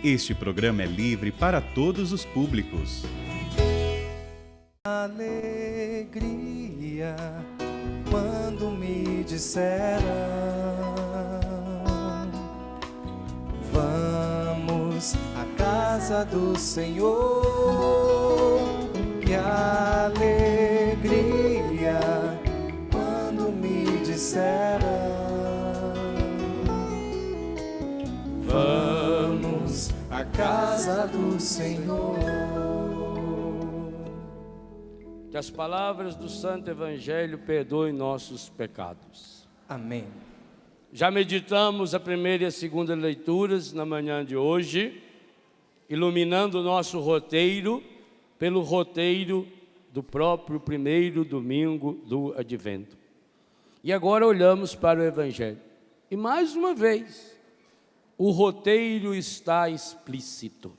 Este programa é livre para todos os públicos. Alegria quando me disseram: vamos à casa do Senhor. Que alegria quando me disseram: vamos à casa do Senhor. Que as palavras do Santo Evangelho perdoem nossos pecados. Amém. Já meditamos a primeira e a segunda leituras na manhã de hoje, iluminando o nosso roteiro pelo roteiro do próprio primeiro domingo do Advento. E agora olhamos para o Evangelho. E mais uma vez, o roteiro está explícito.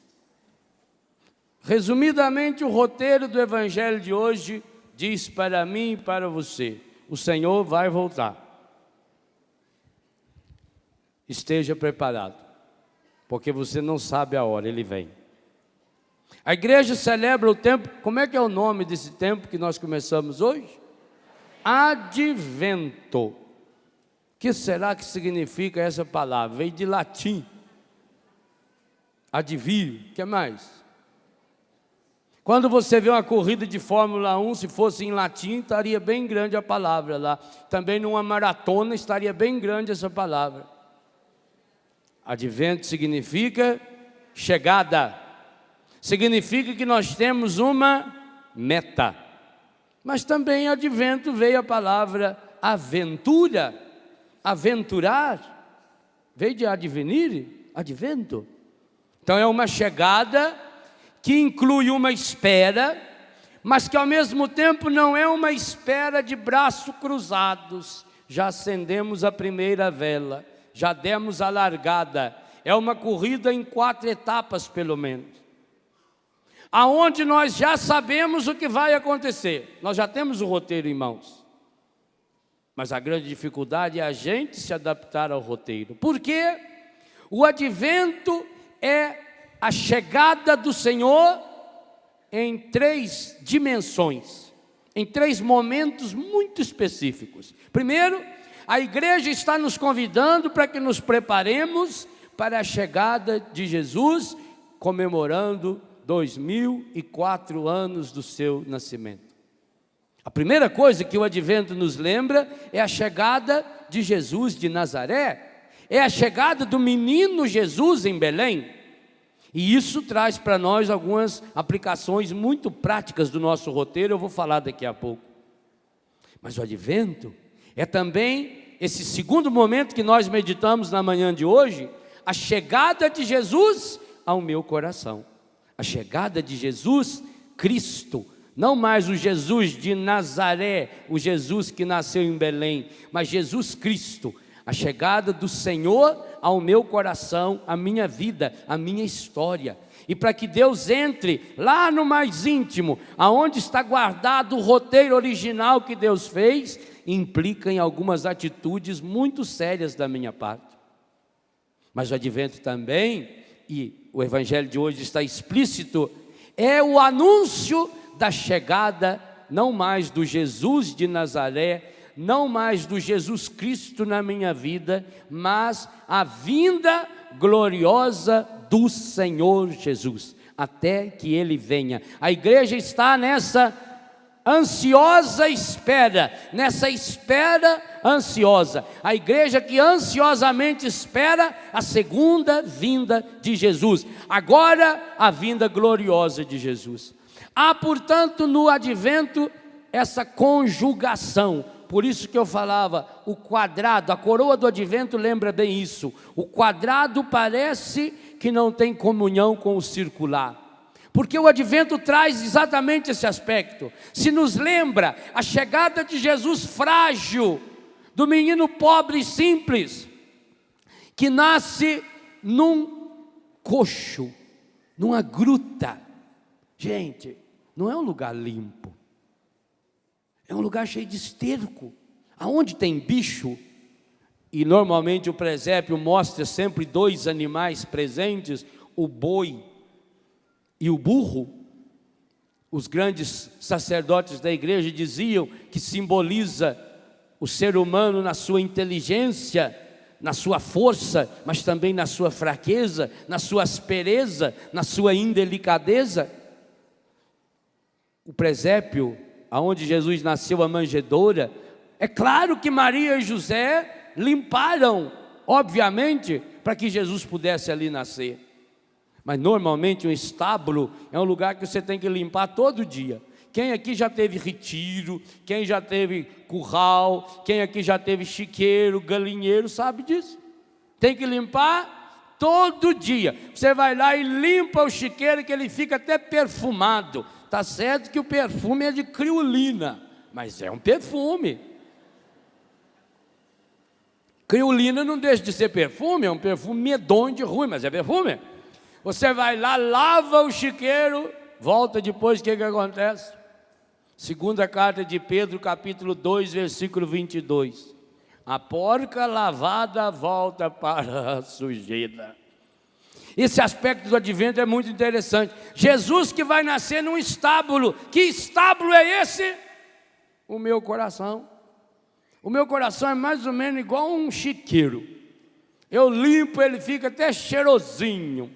Resumidamente, o roteiro do Evangelho de hoje diz para mim e para você: o Senhor vai voltar. Esteja preparado, porque você não sabe a hora, Ele vem. A igreja celebra o tempo, como é que é o nome desse tempo que nós começamos hoje? Advento. O que será que significa essa palavra? Veio de latim. Advir, o que mais? Quando você vê uma corrida de Fórmula 1, se fosse em latim, estaria bem grande a palavra lá. Também numa maratona estaria bem grande essa palavra. Advento significa chegada. Significa que nós temos uma meta. Mas também advento veio a palavra aventura. Aventurar. Veio de advenir, advento. Então é uma chegada que inclui uma espera, mas que ao mesmo tempo não é uma espera de braços cruzados. Já acendemos a primeira vela, já demos a largada. É uma corrida em 4 etapas pelo menos, aonde nós já sabemos o que vai acontecer. Nós já temos o roteiro em mãos, mas a grande dificuldade é a gente se adaptar ao roteiro. Por quê? O advento é a chegada do Senhor em 3 dimensões, em 3 momentos muito específicos. Primeiro, a igreja está nos convidando para que nos preparemos para a chegada de Jesus, comemorando 2004 anos do seu nascimento. A primeira coisa que o advento nos lembra é a chegada de Jesus de Nazaré, é a chegada do menino Jesus em Belém. E isso traz para nós algumas aplicações muito práticas do nosso roteiro, eu vou falar daqui a pouco. Mas o advento é também esse segundo momento que nós meditamos na manhã de hoje, a chegada de Jesus ao meu coração. A chegada de Jesus Cristo, não mais o Jesus de Nazaré, o Jesus que nasceu em Belém, mas Jesus Cristo. A chegada do Senhor ao meu coração, à minha vida, à minha história. E para que Deus entre lá no mais íntimo, aonde está guardado o roteiro original que Deus fez, implica em algumas atitudes muito sérias da minha parte. Mas o advento também, e o Evangelho de hoje está explícito, é o anúncio da chegada, não mais do Jesus de Nazaré, não mais do Jesus Cristo na minha vida, mas a vinda gloriosa do Senhor Jesus, até que Ele venha. A igreja está nessa ansiosa espera, nessa espera ansiosa. A igreja que ansiosamente espera a segunda vinda de Jesus, agora a vinda gloriosa de Jesus. Há, portanto, no advento essa conjugação. Por isso que eu falava, o quadrado, a coroa do advento lembra bem isso. O quadrado parece que não tem comunhão com o circular, porque o advento traz exatamente esse aspecto. Se nos lembra a chegada de Jesus frágil, do menino pobre e simples, que nasce num coxo, numa gruta. Gente, não é um lugar limpo. É um lugar cheio de esterco. Aonde tem bicho, e normalmente o presépio mostra sempre 2 animais presentes, o boi e o burro, os grandes sacerdotes da igreja diziam que simboliza o ser humano na sua inteligência, na sua força, mas também na sua fraqueza, na sua aspereza, na sua indelicadeza. O presépio, aonde Jesus nasceu, a manjedoura, é claro que Maria e José limparam, obviamente, para que Jesus pudesse ali nascer. Mas normalmente um estábulo é um lugar que você tem que limpar todo dia. Quem aqui já teve retiro, quem já teve curral, quem aqui já teve chiqueiro, galinheiro, sabe disso? Tem que limpar todo dia. Você vai lá e limpa o chiqueiro, que ele fica até perfumado. Está certo que o perfume é de criolina, mas é um perfume. Criolina não deixa de ser perfume, é um perfume medonho de ruim, mas é perfume. Você vai lá, lava o chiqueiro, volta depois, o que acontece? Segunda carta de Pedro, capítulo 2, versículo 22. A porca lavada volta para a sujeira. Esse aspecto do advento é muito interessante. Jesus que vai nascer num estábulo. Que estábulo é esse? O meu coração. O meu coração é mais ou menos igual um chiqueiro. Eu limpo, ele fica até cheirosinho.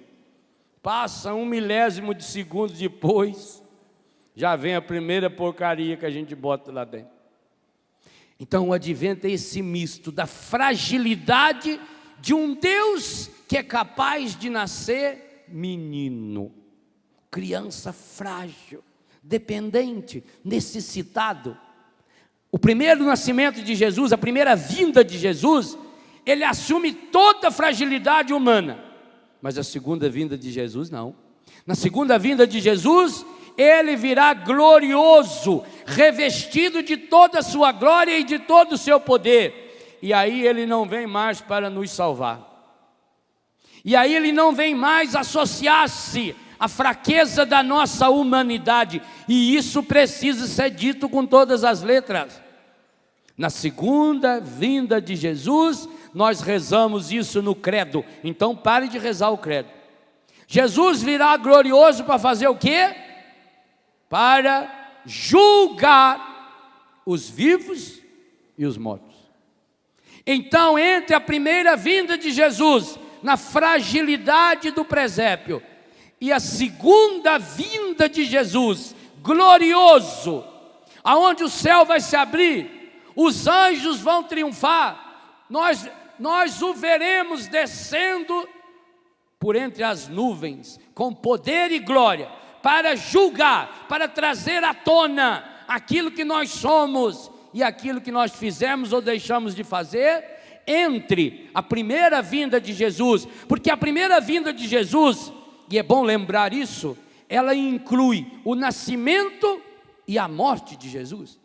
Passa 1/1000 de segundo depois, já vem a primeira porcaria que a gente bota lá dentro. Então o advento é esse misto da fragilidade de um Deus que é capaz de nascer menino, criança frágil, dependente, necessitado. O primeiro nascimento de Jesus, a primeira vinda de Jesus, ele assume toda a fragilidade humana. Mas a segunda vinda de Jesus não. Na segunda vinda de Jesus, ele virá glorioso, revestido de toda a sua glória e de todo o seu poder. E aí ele não vem mais para nos salvar. E aí ele não vem mais associar-se à fraqueza da nossa humanidade. E isso precisa ser dito com todas as letras. Na segunda vinda de Jesus, nós rezamos isso no credo. Então pare de rezar o credo. Jesus virá glorioso para fazer o quê? Para julgar os vivos e os mortos. Então, entre a primeira vinda de Jesus, na fragilidade do presépio, e a segunda vinda de Jesus, glorioso, aonde o céu vai se abrir, os anjos vão triunfar, nós o veremos descendo por entre as nuvens, com poder e glória, para julgar, para trazer à tona aquilo que nós somos e aquilo que nós fizemos ou deixamos de fazer, entre a primeira vinda de Jesus, porque a primeira vinda de Jesus, e é bom lembrar isso, ela inclui o nascimento e a morte de Jesus.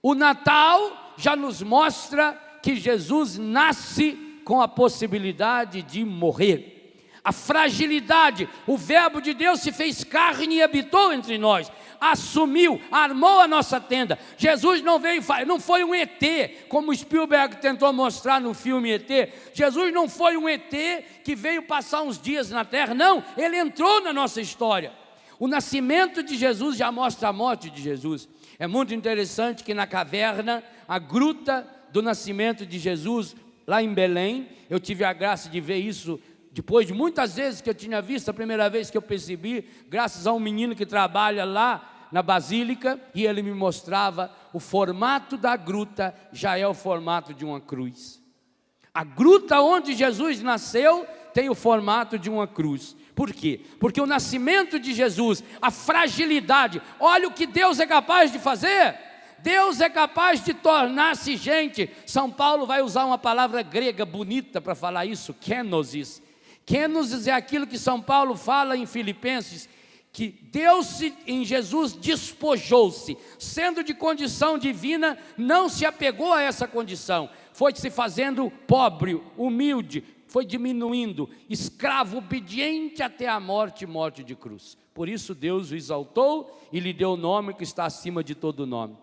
O Natal já nos mostra que Jesus nasce com a possibilidade de morrer. A fragilidade, o verbo de Deus se fez carne e habitou entre nós, assumiu, armou a nossa tenda. Jesus não foi um ET, como Spielberg tentou mostrar no filme ET. Jesus não foi um ET que veio passar uns dias na terra, não, ele entrou na nossa história. O nascimento de Jesus já mostra a morte de Jesus. É muito interessante que na caverna, a gruta do nascimento de Jesus, lá em Belém, eu tive a graça de ver isso depois de muitas vezes que eu tinha visto. A primeira vez que eu percebi, graças a um menino que trabalha lá na Basílica, e ele me mostrava o formato da gruta, já é o formato de uma cruz. A gruta onde Jesus nasceu tem o formato de uma cruz. Por quê? Porque o nascimento de Jesus, a fragilidade, olha o que Deus é capaz de fazer. Deus é capaz de tornar-se gente. São Paulo vai usar uma palavra grega bonita para falar isso, kenosis. Kenosis é aquilo que São Paulo fala em Filipenses, que Deus em Jesus despojou-se, sendo de condição divina, não se apegou a essa condição, foi se fazendo pobre, humilde, foi diminuindo, escravo, obediente até a morte, morte de cruz. Por isso Deus o exaltou e lhe deu o nome que está acima de todo nome,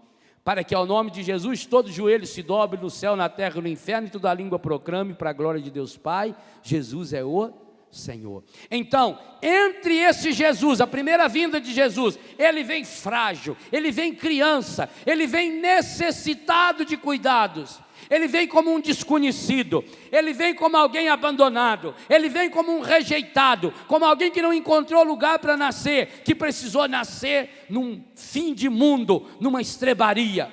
para que ao nome de Jesus todo joelho se dobre no céu, na terra e no inferno, e toda língua proclame para a glória de Deus Pai, Jesus é o Senhor. Então, entre esse Jesus, a primeira vinda de Jesus, ele vem frágil, ele vem criança, ele vem necessitado de cuidados, ele vem como um desconhecido, ele vem como alguém abandonado, ele vem como um rejeitado, como alguém que não encontrou lugar para nascer, que precisou nascer num fim de mundo, numa estrebaria.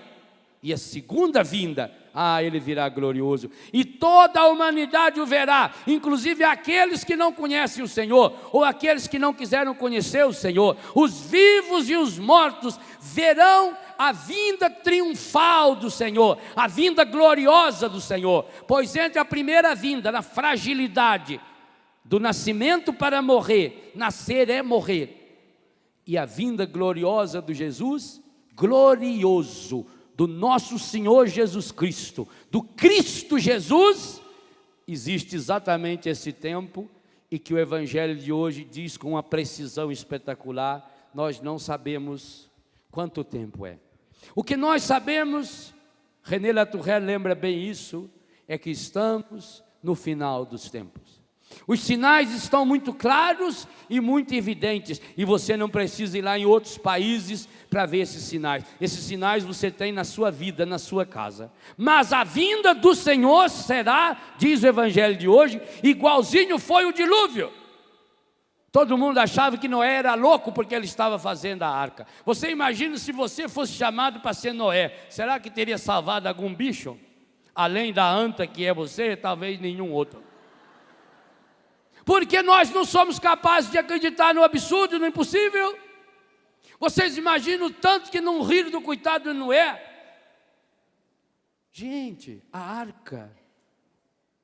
E a segunda vinda, ele virá glorioso, e toda a humanidade o verá, inclusive aqueles que não conhecem o Senhor, ou aqueles que não quiseram conhecer o Senhor. Os vivos e os mortos verão a vinda triunfal do Senhor, a vinda gloriosa do Senhor. Pois entre a primeira vinda, na fragilidade do nascimento para morrer, nascer é morrer, e a vinda gloriosa do Jesus, glorioso, do nosso Senhor Jesus Cristo, do Cristo Jesus, existe exatamente esse tempo, e que o Evangelho de hoje diz com uma precisão espetacular. Nós não sabemos quanto tempo é. O que nós sabemos, René Latourelle lembra bem isso, é que estamos no final dos tempos. Os sinais estão muito claros e muito evidentes, e você não precisa ir lá em outros países para ver esses sinais. Esses sinais você tem na sua vida, na sua casa. Mas a vinda do Senhor será, diz o Evangelho de hoje, igualzinho foi o dilúvio. Todo mundo achava que Noé era louco porque ele estava fazendo a arca. Você imagina se você fosse chamado para ser Noé, será que teria salvado algum bicho? Além da anta que é você, talvez nenhum outro. Porque nós não somos capazes de acreditar no absurdo, no impossível. Vocês imaginam o tanto que não riram do coitado de Noé? Gente, a arca,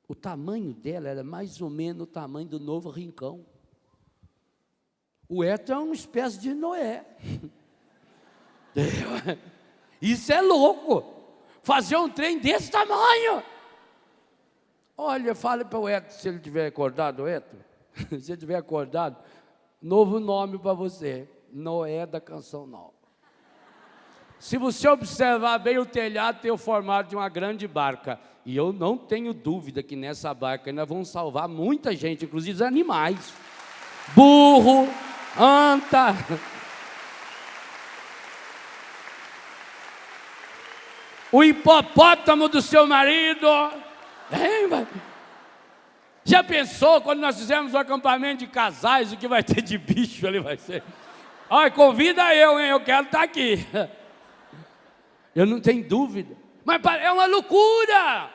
o tamanho dela era mais ou menos o tamanho do Novo Rincão. O Eto é uma espécie de Noé. Isso é louco. Fazer um trem desse tamanho. Olha, fale para o Eto, se ele tiver acordado, Eto, se ele tiver acordado, novo nome para você, Noé da Canção Nova. Se você observar bem, o telhado tem o formato de uma grande barca, e eu não tenho dúvida que nessa barca ainda vão salvar muita gente, inclusive os animais, burro, anta. O hipopótamo do seu marido. Já pensou quando nós fizemos o acampamento de casais, o que vai ter de bicho ali vai ser? Olha, convida eu, hein? Eu quero estar aqui. Eu não tenho dúvida. Mas é uma loucura.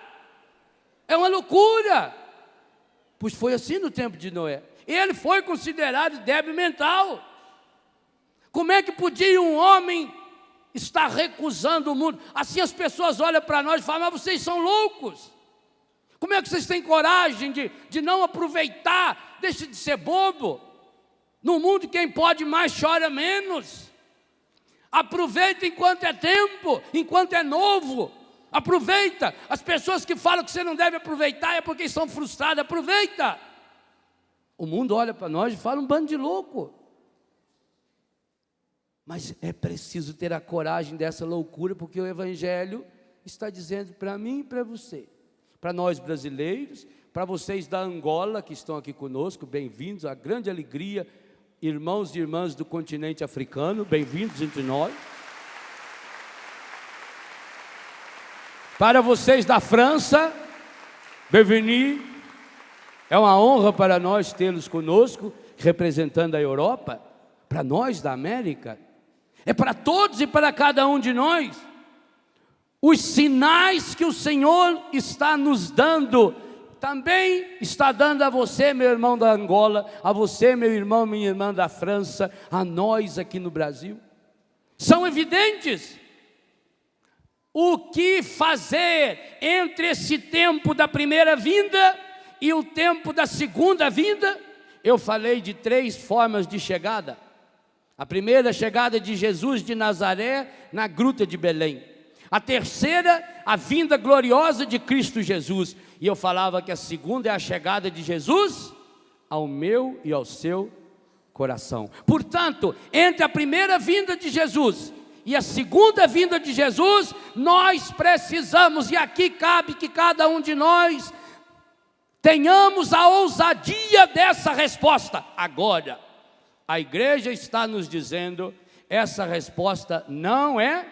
É uma loucura. Pois foi assim no tempo de Noé. Ele foi considerado débil mental. Como é que podia um homem estar recusando o mundo? Assim as pessoas olham para nós e falam: mas vocês são loucos. Como é que vocês têm coragem de não aproveitar? Deixe de ser bobo. No mundo quem pode mais chora menos. Aproveita enquanto é tempo, enquanto é novo. Aproveita. As pessoas que falam que você não deve aproveitar é porque estão frustradas. Aproveita. O mundo olha para nós e fala: um bando de louco. Mas é preciso ter a coragem dessa loucura, porque o Evangelho está dizendo para mim e para você, para nós brasileiros, para vocês da Angola que estão aqui conosco, bem-vindos, a grande alegria, irmãos e irmãs do continente africano, bem-vindos entre nós. Para vocês da França, bienvenue, é uma honra para nós tê-los conosco, representando a Europa. Para nós da América, é para todos e para cada um de nós. Os sinais que o Senhor está nos dando, também está dando a você, meu irmão da Angola, a você, meu irmão, minha irmã da França, a nós aqui no Brasil. São evidentes. O que fazer entre esse tempo da primeira vinda e o tempo da segunda vinda? Eu falei de 3 formas de chegada. A primeira, chegada de Jesus de Nazaré na gruta de Belém. A terceira, a vinda gloriosa de Cristo Jesus. E eu falava que a segunda é a chegada de Jesus ao meu e ao seu coração. Portanto, entre a primeira vinda de Jesus e a segunda vinda de Jesus, nós precisamos, e aqui cabe que cada um de nós tenhamos a ousadia dessa resposta. Agora, a igreja está nos dizendo, essa resposta não é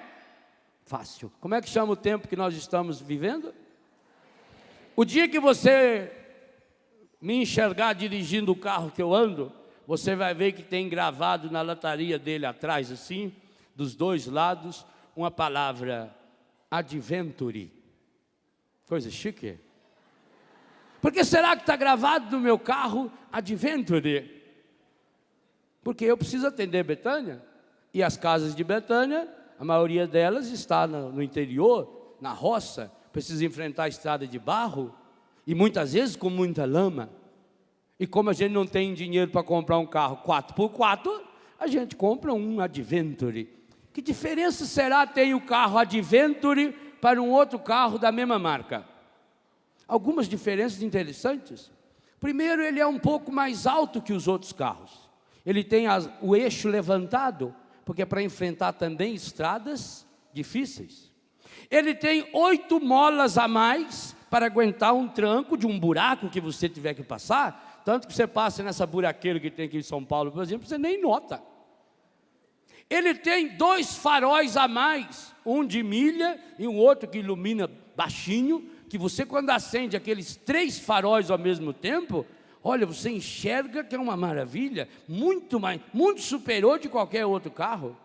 fácil. Como é que chama o tempo que nós estamos vivendo? O dia que você me enxergar dirigindo o carro que eu ando, você vai ver que tem gravado na lataria dele atrás, assim, dos dois lados, uma palavra, adventure. Coisa chique. Por que será que está gravado no meu carro, adventure? Porque eu preciso atender Betânia, e as casas de Betânia, a maioria delas está no interior, na roça, precisa enfrentar a estrada de barro, e muitas vezes com muita lama. E como a gente não tem dinheiro para comprar um carro 4x4, a gente compra um Adventure. Que diferença será ter o carro Adventure para um outro carro da mesma marca? Algumas diferenças interessantes. Primeiro, ele é um pouco mais alto que os outros carros. Ele tem o eixo levantado, porque é para enfrentar também estradas difíceis. Ele tem 8 molas a mais para aguentar um tranco de um buraco que você tiver que passar, tanto que você passa nessa buraqueira que tem aqui em São Paulo, por exemplo, você nem nota. Ele tem 2 faróis a mais, um de milha e um outro que ilumina baixinho, que você quando acende aqueles 3 faróis ao mesmo tempo, olha, você enxerga que é uma maravilha, muito superior de qualquer outro carro.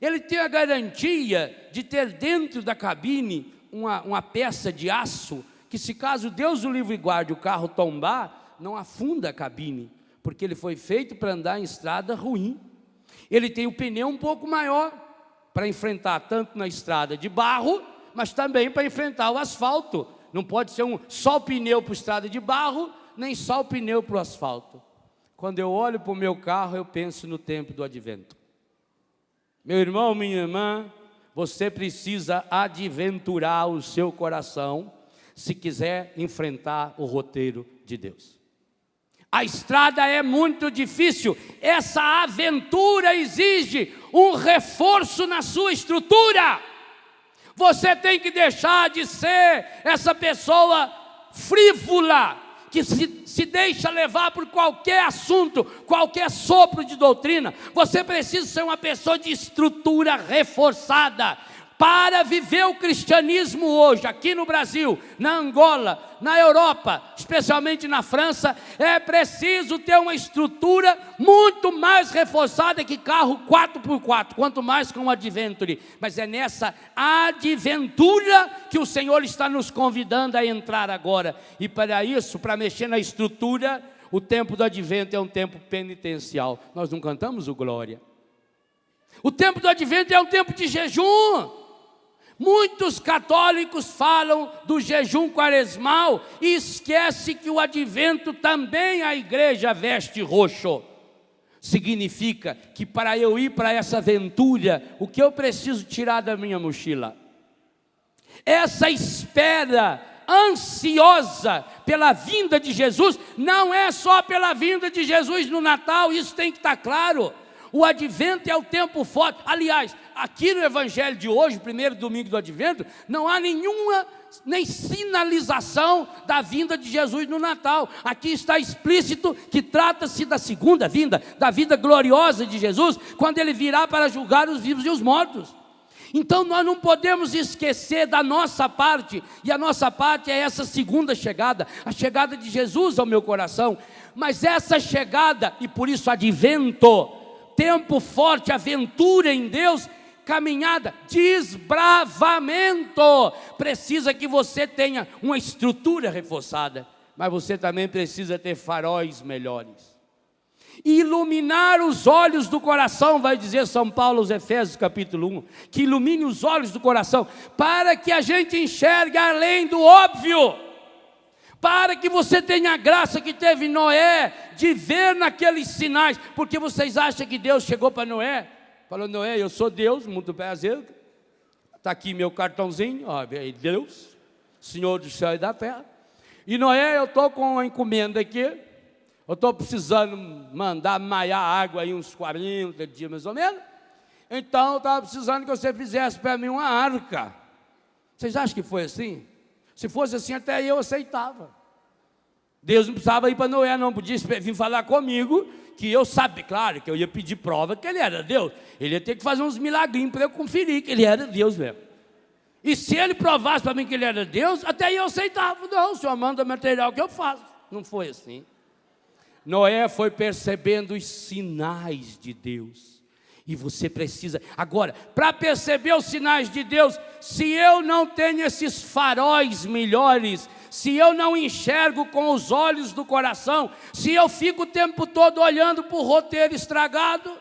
Ele tem a garantia de ter dentro da cabine uma peça de aço, que se caso Deus o livre e guarde o carro tombar, não afunda a cabine, porque ele foi feito para andar em estrada ruim. Ele tem o pneu um pouco maior, para enfrentar tanto na estrada de barro, mas também para enfrentar o asfalto. Não pode ser só o pneu para a estrada de barro, nem só o pneu para o asfalto. Quando eu olho para o meu carro, eu penso no tempo do advento. Meu irmão, minha irmã, você precisa adventurar o seu coração, se quiser enfrentar o roteiro de Deus. A estrada é muito difícil, essa aventura exige um reforço na sua estrutura. Você tem que deixar de ser essa pessoa frívola, que se deixa levar por qualquer assunto, qualquer sopro de doutrina. Você precisa ser uma pessoa de estrutura reforçada. Para viver o cristianismo hoje, aqui no Brasil, na Angola, na Europa, especialmente na França, é preciso ter uma estrutura muito mais reforçada que carro 4x4, quanto mais com o Adventure. Mas é nessa adventura que o Senhor está nos convidando a entrar agora. E para isso, para mexer na estrutura, o tempo do Advento é um tempo penitencial. Nós não cantamos o Glória. O tempo do Advento é um tempo de jejum. Muitos católicos falam do jejum quaresmal e esquece que o advento também a igreja veste roxo. Significa que para eu ir para essa aventura, o que eu preciso tirar da minha mochila? Essa espera ansiosa pela vinda de Jesus, não é só pela vinda de Jesus no Natal, isso tem que estar claro. O advento é o tempo forte. Aliás, aqui no evangelho de hoje, primeiro domingo do advento, não há nem sinalização da vinda de Jesus no Natal. Aqui está explícito que trata-se da segunda vinda, da vida gloriosa de Jesus, quando ele virá para julgar os vivos e os mortos. Então nós não podemos esquecer da nossa parte, e a nossa parte é essa segunda chegada, a chegada de Jesus ao meu coração. Mas essa chegada, e por isso advento, tempo forte, aventura em Deus, caminhada, desbravamento, precisa que você tenha uma estrutura reforçada, mas você também precisa ter faróis melhores, iluminar os olhos do coração, vai dizer São Paulo aos Efésios capítulo 1, que ilumine os olhos do coração, para que a gente enxergue além do óbvio, para que você tenha a graça que teve Noé, de ver naqueles sinais. Porque vocês acham que Deus chegou para Noé, falou: Noé, eu sou Deus, muito prazer, está aqui meu cartãozinho, ó, Deus, Senhor do céu e da terra, e Noé, eu estou com uma encomenda aqui, eu estou precisando mandar maiar água aí uns 40 dias mais ou menos, então eu estava precisando que você fizesse para mim uma arca. Vocês acham que foi assim? Se fosse assim, até eu aceitava. Deus não precisava ir para Noé, não podia vir falar comigo, que eu sabia, claro, que eu ia pedir prova que ele era Deus. Ele ia ter que fazer uns milagrinhos para eu conferir que ele era Deus mesmo. E se ele provasse para mim que ele era Deus, até eu aceitava. Não, o Senhor manda material que eu faço. Não foi assim. Noé foi percebendo os sinais de Deus. E você precisa, agora, para perceber os sinais de Deus, se eu não tenho esses faróis melhores, se eu não enxergo com os olhos do coração, se eu fico o tempo todo olhando para o roteiro estragado,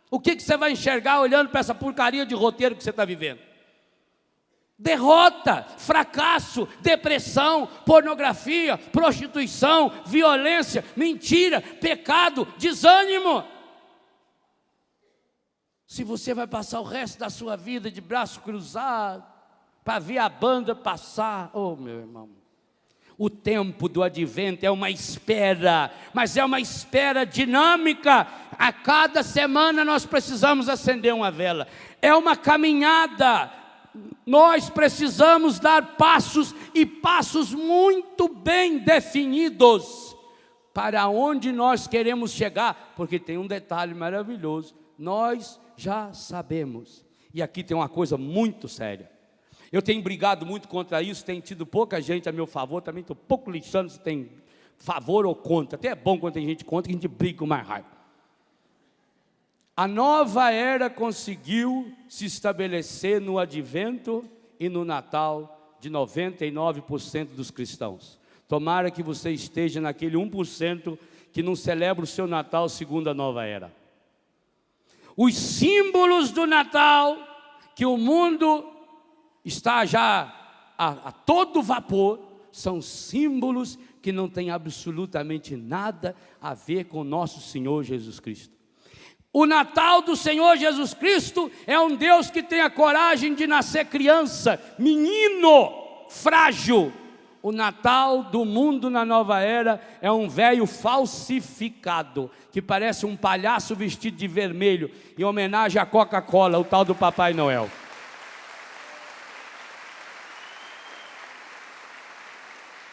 o que você vai enxergar olhando para essa porcaria de roteiro que você está vivendo? Derrota, fracasso, depressão, pornografia, prostituição, violência, mentira, pecado, desânimo. Se você vai passar o resto da sua vida de braço cruzado, para ver a banda passar, oh meu irmão, o tempo do advento é uma espera, mas é uma espera dinâmica. A cada semana nós precisamos acender uma vela, é uma caminhada. Nós precisamos dar passos, e passos muito bem definidos, para onde nós queremos chegar, porque tem um detalhe maravilhoso, nós já sabemos, e aqui tem uma coisa muito séria, eu tenho brigado muito contra isso, tem tido pouca gente a meu favor, também estou pouco lixando se tem favor ou contra, até é bom quando tem gente contra, que a gente briga com mais raiva. A nova era conseguiu se estabelecer no advento e no Natal de 99% dos cristãos. Tomara que você esteja naquele 1% que não celebra o seu Natal segundo a nova era. Os símbolos do Natal, que o mundo está já a todo vapor, são símbolos que não têm absolutamente nada a ver com nosso Senhor Jesus Cristo. O Natal do Senhor Jesus Cristo é um Deus que tem a coragem de nascer criança, menino, frágil. O Natal do mundo na nova era é um velho falsificado, que parece um palhaço vestido de vermelho, em homenagem à Coca-Cola, o tal do Papai Noel.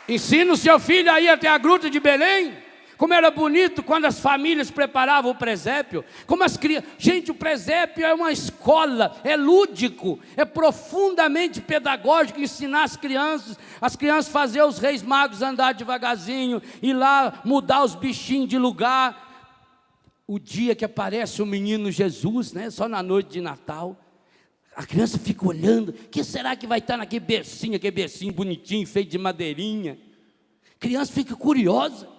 Ensina o seu filho a ir até a gruta de Belém. Como era bonito quando as famílias preparavam o presépio. Como as crianças... Gente, o presépio é uma escola, é lúdico, é profundamente pedagógico, ensinar as crianças fazer os reis magos andar devagarzinho, ir lá mudar os bichinhos de lugar. O dia que aparece o menino Jesus, né, só na noite de Natal, a criança fica olhando, o que será que vai estar naquele bercinho bonitinho, feito de madeirinha? A criança fica curiosa.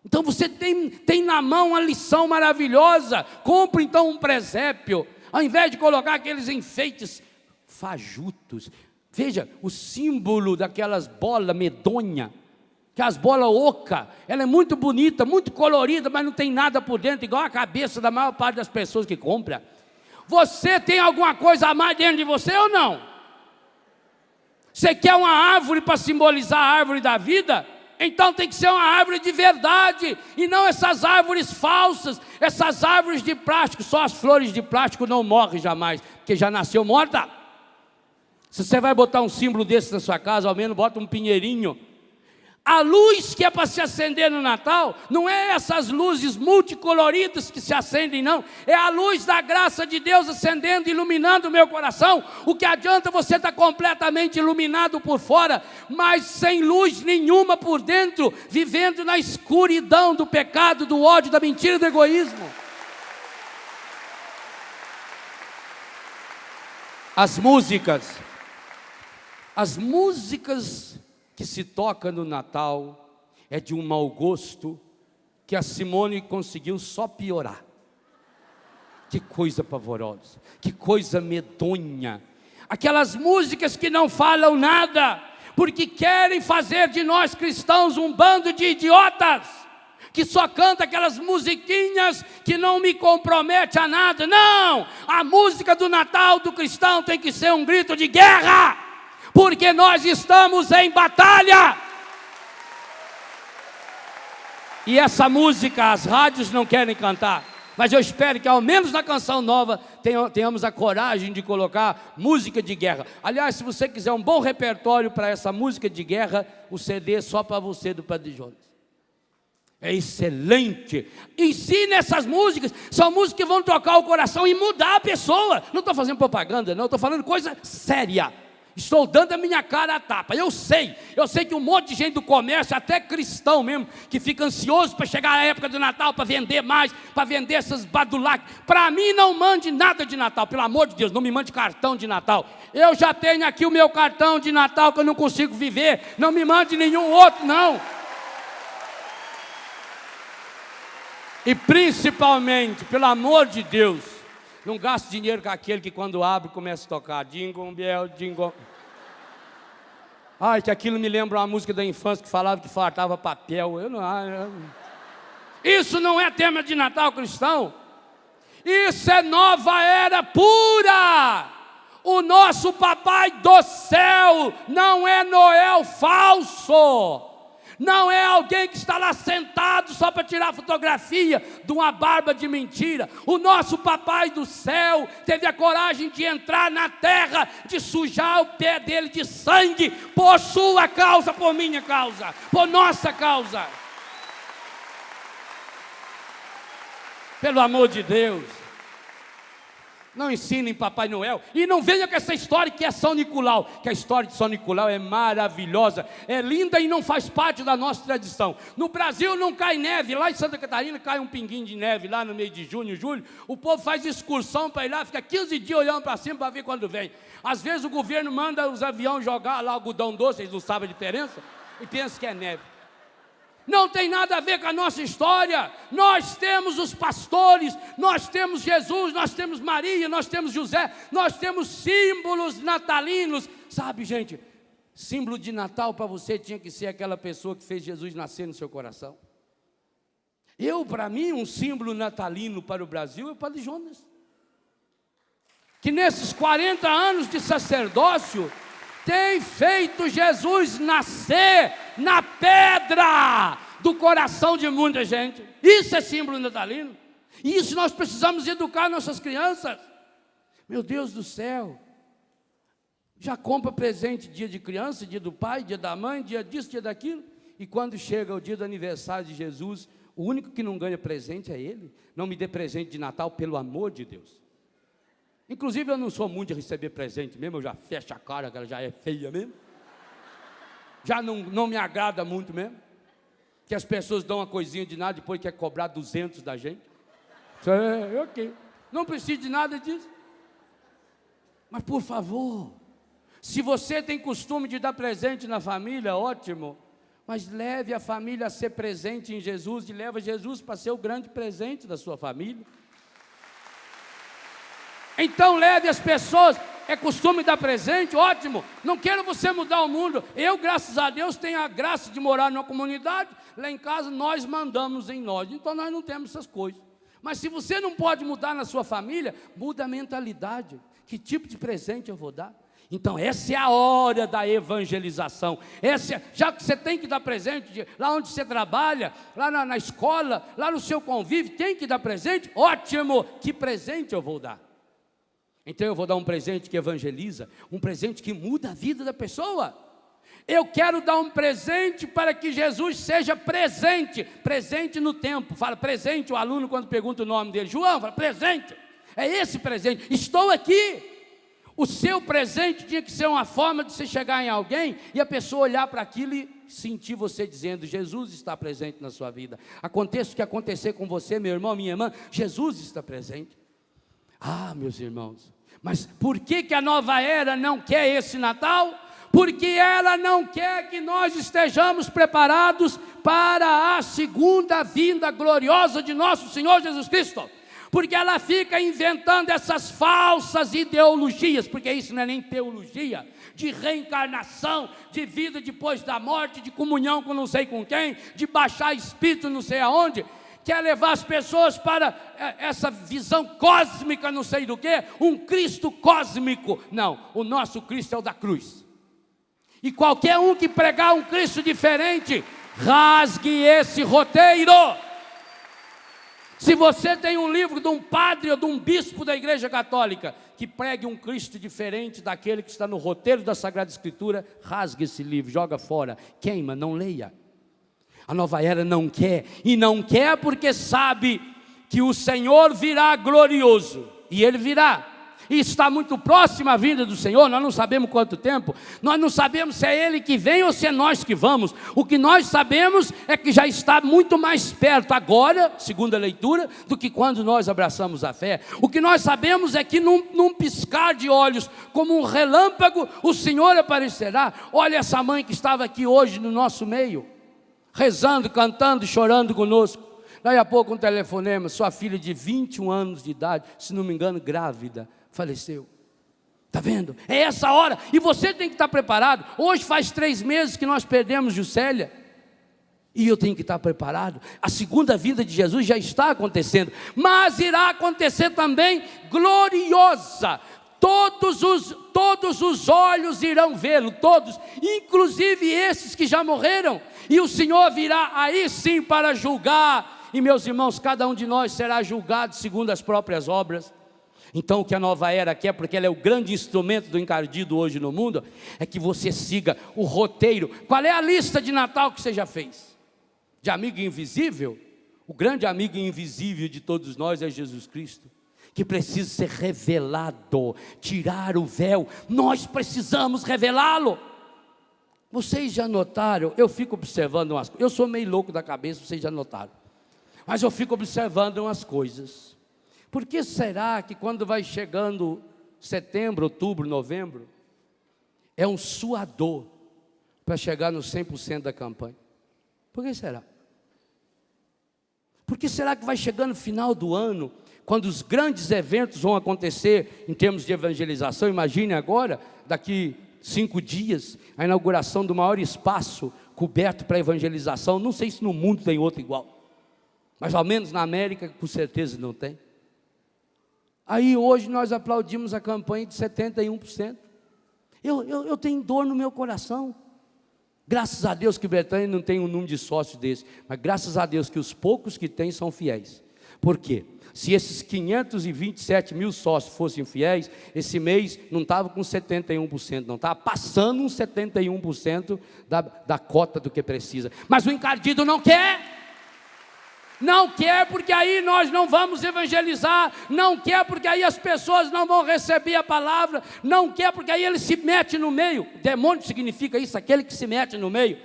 Então você tem na mão uma lição maravilhosa. Compre então um presépio, ao invés de colocar aqueles enfeites fajutos. Veja, o símbolo daquelas bolas medonha, que as bolas oca, ela é muito bonita, muito colorida, mas não tem nada por dentro, igual a cabeça da maior parte das pessoas que compram. Você tem alguma coisa a mais dentro de você ou não? Você quer uma árvore para simbolizar a árvore da vida? Então tem que ser uma árvore de verdade, e não essas árvores falsas, essas árvores de plástico. Só as flores de plástico não morrem jamais, porque já nasceu morta. Se você vai botar um símbolo desse na sua casa, ao menos bota um pinheirinho. A luz que é para se acender no Natal, não é essas luzes multicoloridas que se acendem, não. É a luz da graça de Deus acendendo, iluminando o meu coração. O que adianta você estar completamente iluminado por fora, mas sem luz nenhuma por dentro, vivendo na escuridão do pecado, do ódio, da mentira e do egoísmo. As músicas que se toca no Natal é de um mau gosto que a Simone conseguiu só piorar. Que coisa pavorosa, que coisa medonha. Aquelas músicas que não falam nada, porque querem fazer de nós cristãos um bando de idiotas, que só canta aquelas musiquinhas que não me compromete a nada. Não, a música do Natal do cristão tem que ser um grito de guerra, porque nós estamos em batalha. E essa música as rádios não querem cantar, mas eu espero que ao menos na canção nova tenhamos a coragem de colocar música de guerra. Aliás, se você quiser um bom repertório para essa música de guerra, o CD é só para você do Padre Jonas. É excelente. Ensine essas músicas. São músicas que vão tocar o coração e mudar a pessoa. Não estou fazendo propaganda, não. Estou falando coisa séria. Estou dando a minha cara a tapa. Eu sei que um monte de gente do comércio, até cristão mesmo, que fica ansioso para chegar a época do Natal, para vender mais, para vender essas badulaques. Para mim não mande nada de Natal, pelo amor de Deus, não me mande cartão de Natal. Eu já tenho aqui o meu cartão de Natal que eu não consigo viver. Não me mande nenhum outro, não. E principalmente, pelo amor de Deus, não gaste dinheiro com aquele que quando abre começa a tocar Jingle Bell, Jingle. Ai, que aquilo me lembra uma música da infância que falava que faltava papel. Isso não é tema de Natal cristão. Isso é nova era pura. O nosso papai do céu não é Noel falso. Não é alguém que está lá sentado só para tirar fotografia de uma barba de mentira. O nosso papai do céu teve a coragem de entrar na terra, de sujar o pé dele de sangue, por sua causa, por minha causa, por nossa causa. Pelo amor de Deus. Não ensinem Papai Noel. E não venha com essa história que é São Nicolau. Que a história de São Nicolau é maravilhosa. É linda e não faz parte da nossa tradição. No Brasil não cai neve. Lá em Santa Catarina cai um pinguinho de neve. Lá no mês de junho, julho. O povo faz excursão para ir lá. Fica 15 dias olhando para cima para ver quando vem. Às vezes o governo manda os aviões jogar lá algodão doce. Eles não sabem a diferença. E pensa que é neve. Não tem nada a ver com a nossa história. Nós temos os pastores, nós temos Jesus, nós temos Maria, nós temos José, nós temos símbolos natalinos. Sabe, gente, símbolo de Natal para você tinha que ser aquela pessoa que fez Jesus nascer no seu coração. Para mim, um símbolo natalino para o Brasil é o Padre Jonas, que nesses 40 anos de sacerdócio tem feito Jesus nascer na pedra do coração de muita gente. Isso é símbolo natalino. E isso nós precisamos educar nossas crianças. Meu Deus do céu. Já compra presente dia de criança, dia do pai, dia da mãe, dia disso, dia daquilo. E quando chega o dia do aniversário de Jesus, o único que não ganha presente é ele. Não me dê presente de Natal, pelo amor de Deus. Inclusive eu não sou muito de receber presente mesmo, eu já fecho a cara, que ela já é feia mesmo. Já não me agrada muito mesmo. Que as pessoas dão uma coisinha de nada, depois quer cobrar 200 da gente. Isso é ok. Não preciso de nada disso. Mas por favor, se você tem costume de dar presente na família, ótimo. Mas leve a família a ser presente em Jesus e leva Jesus para ser o grande presente da sua família. Então leve as pessoas, é costume dar presente, ótimo, não quero você mudar o mundo. Eu, graças a Deus, tenho a graça de morar numa comunidade, lá em casa nós mandamos em nós, então nós não temos essas coisas. Mas se você não pode mudar na sua família, muda a mentalidade, que tipo de presente eu vou dar? Então essa é a hora da evangelização, já que você tem que dar presente, lá onde você trabalha, lá na escola, lá no seu convívio, tem que dar presente, ótimo, que presente eu vou dar? Então eu vou dar um presente que evangeliza, um presente que muda a vida da pessoa. Eu quero dar um presente para que Jesus seja presente, presente no tempo. Fala presente, o aluno quando pergunta o nome dele, João, fala presente, é esse presente, estou aqui. O seu presente tinha que ser uma forma de você chegar em alguém e a pessoa olhar para aquilo e sentir você dizendo, Jesus está presente na sua vida. Aconteça o que acontecer com você, meu irmão, minha irmã, Jesus está presente. Ah, meus irmãos, mas por que a nova era não quer esse Natal? Porque ela não quer que nós estejamos preparados para a segunda vinda gloriosa de nosso Senhor Jesus Cristo. Porque ela fica inventando essas falsas ideologias, porque isso não é nem teologia, de reencarnação, de vida depois da morte, de comunhão com não sei com quem, de baixar espírito não sei aonde. Quer levar as pessoas para essa visão cósmica, não sei do que, um Cristo cósmico. Não, o nosso Cristo é o da cruz. E qualquer um que pregar um Cristo diferente, rasgue esse roteiro. Se você tem um livro de um padre ou de um bispo da Igreja Católica que pregue um Cristo diferente daquele que está no roteiro da Sagrada Escritura, rasgue esse livro, joga fora, queima, não leia. A nova era não quer, e não quer porque sabe que o Senhor virá glorioso, e Ele virá, e está muito próxima a vinda do Senhor. Nós não sabemos quanto tempo, nós não sabemos se é Ele que vem ou se é nós que vamos. O que nós sabemos é que já está muito mais perto agora, segundo a leitura, do que quando nós abraçamos a fé. O que nós sabemos é que num piscar de olhos, como um relâmpago, o Senhor aparecerá. Olha essa mãe que estava aqui hoje no nosso meio, rezando, cantando, chorando conosco. Daí a pouco um telefonema, sua filha de 21 anos de idade, se não me engano, grávida, faleceu. Está vendo? É essa hora, e você tem que estar preparado. Hoje faz 3 meses que nós perdemos Juscelia, e eu tenho que estar preparado. A segunda vinda de Jesus já está acontecendo, mas irá acontecer também gloriosa. Todos os olhos irão vê-lo, todos, inclusive esses que já morreram, e o Senhor virá aí sim para julgar. E meus irmãos, cada um de nós será julgado segundo as próprias obras. Então o que a nova era quer, porque ela é o grande instrumento do encardido hoje no mundo, é que você siga o roteiro. Qual é a lista de Natal que você já fez? De amigo invisível? O grande amigo invisível de todos nós é Jesus Cristo, que precisa ser revelado, tirar o véu. Nós precisamos revelá-lo. Vocês já notaram? Eu fico observando umas coisas. Eu sou meio louco da cabeça, vocês já notaram. Mas eu fico observando umas coisas. Por que será que quando vai chegando setembro, outubro, novembro, é um suador para chegar no 100% da campanha? Por que será? Por que será que vai chegando no final do ano, quando os grandes eventos vão acontecer em termos de evangelização? Imagine agora, daqui 5 dias, a inauguração do maior espaço coberto para evangelização. Não sei se no mundo tem outro igual, mas ao menos na América, com certeza não tem. Aí hoje nós aplaudimos a campanha de 71%. Eu tenho dor no meu coração. Graças a Deus que Betânia não tem um número de sócios desse, mas graças a Deus que os poucos que tem são fiéis. Por quê? Se esses 527 mil sócios fossem fiéis, esse mês não estava com 71%, não estava passando uns 71% da cota do que precisa. Mas o encardido não quer. Não quer porque aí nós não vamos evangelizar, não quer porque aí as pessoas não vão receber a palavra, não quer porque aí ele se mete no meio. Demônio significa isso, aquele que se mete no meio,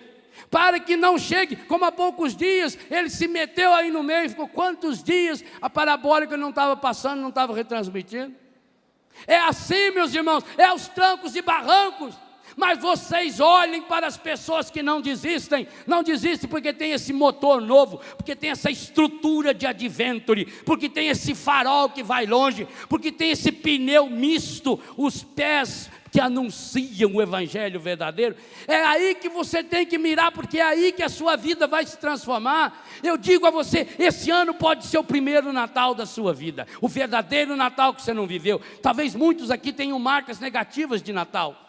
para que não chegue, como há poucos dias, ele se meteu aí no meio, ficou quantos dias, a parabólica não estava passando, não estava retransmitindo. É assim, meus irmãos, é aos trancos e barrancos. Mas vocês olhem para as pessoas que não desistem porque tem esse motor novo, porque tem essa estrutura de adventure, porque tem esse farol que vai longe, porque tem esse pneu misto, os pés que anunciam o evangelho verdadeiro. É aí que você tem que mirar, porque é aí que a sua vida vai se transformar. Eu digo a você, esse ano pode ser o primeiro Natal da sua vida, o verdadeiro Natal que você não viveu. Talvez muitos aqui tenham marcas negativas de Natal.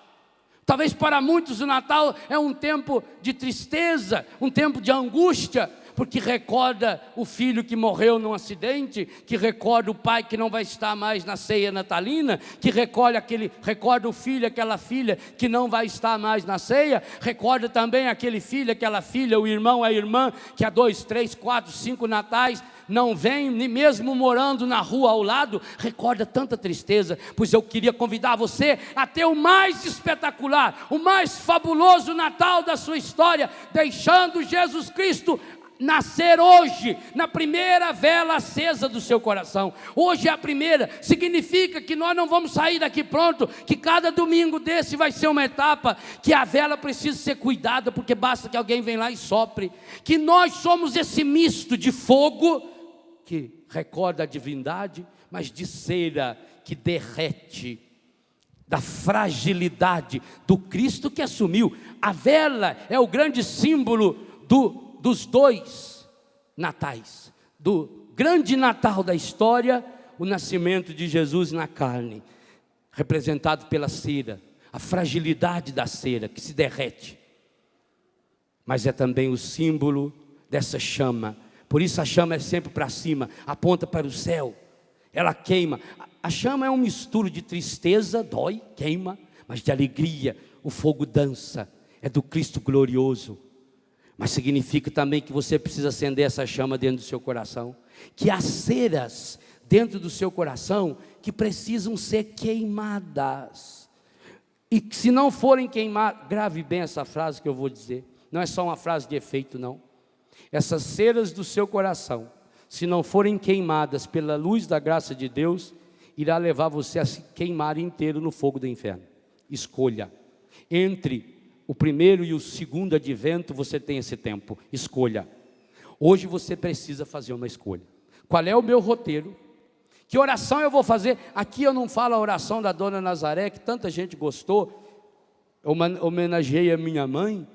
Talvez para muitos o Natal é um tempo de tristeza, um tempo de angústia, porque recorda o filho que morreu num acidente, que recorda o pai que não vai estar mais na ceia natalina, que recorda o filho, aquela filha que não vai estar mais na ceia, recorda também aquele filho, aquela filha, o irmão, a irmã, que há 2, 3, 4, 5 natais não vem, nem mesmo morando na rua ao lado, recorda tanta tristeza. Pois eu queria convidar você a ter o mais espetacular, o mais fabuloso Natal da sua história, deixando Jesus Cristo nascer hoje, na primeira vela acesa do seu coração. Hoje é a primeira, significa que nós não vamos sair daqui pronto, que cada domingo desse vai ser uma etapa, que a vela precisa ser cuidada, porque basta que alguém venha lá e sopre, que nós somos esse misto de fogo, que recorda a divindade, mas de cera que derrete, da fragilidade do Cristo que assumiu. A vela é o grande símbolo dos 2 natais, do grande Natal da história, o nascimento de Jesus na carne, representado pela cera, a fragilidade da cera que se derrete, mas é também o símbolo dessa chama. Por isso a chama é sempre para cima, aponta para o céu, ela queima. A chama é um misturo de tristeza, dói, queima, mas de alegria, o fogo dança, é do Cristo glorioso. Mas significa também que você precisa acender essa chama dentro do seu coração, que há ceras dentro do seu coração que precisam ser queimadas. E que se não forem queimadas, grave bem essa frase que eu vou dizer, não é só uma frase de efeito não. Essas ceras do seu coração, se não forem queimadas pela luz da graça de Deus, irá levar você a se queimar inteiro no fogo do inferno. Escolha. Entre o primeiro e o segundo advento você tem esse tempo, escolha. Hoje você precisa fazer uma escolha. Qual é o meu roteiro? Que oração eu vou fazer? Aqui eu não falo a oração da Dona Nazaré, que tanta gente gostou. Eu homenageei a minha mãe,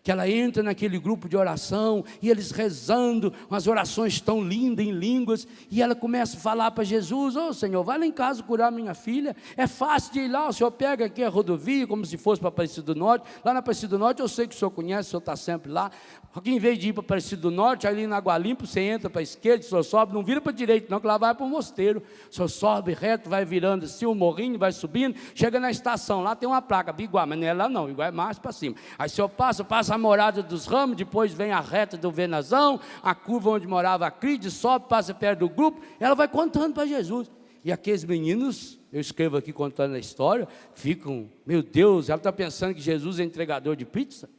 que ela entra naquele grupo de oração, e eles rezando, umas orações tão lindas em línguas, e ela começa a falar para Jesus: ô Senhor, vai lá em casa curar minha filha, é fácil de ir lá, o Senhor pega aqui a rodovia, como se fosse para Aparecida do Norte, lá na Aparecida do Norte eu sei que o Senhor conhece, o Senhor está sempre lá, porque em vez de ir para Aparecida do Norte, ali na Água Limpa, você entra para a esquerda, o Senhor sobe, não vira para a direita não, que lá vai para o mosteiro, o Senhor sobe reto, vai virando assim, o morrinho, vai subindo, chega na estação, lá tem uma placa, Biguá, mas não é lá não, Biguá é mais para cima, aí o Senhor passa a Morada dos Ramos, depois vem a reta do Venazão, a curva onde morava a Cride, sobe, passa perto do grupo, ela vai contando para Jesus, e aqueles meninos, eu escrevo aqui contando a história, ficam, meu Deus, ela está pensando que Jesus é entregador de pizza?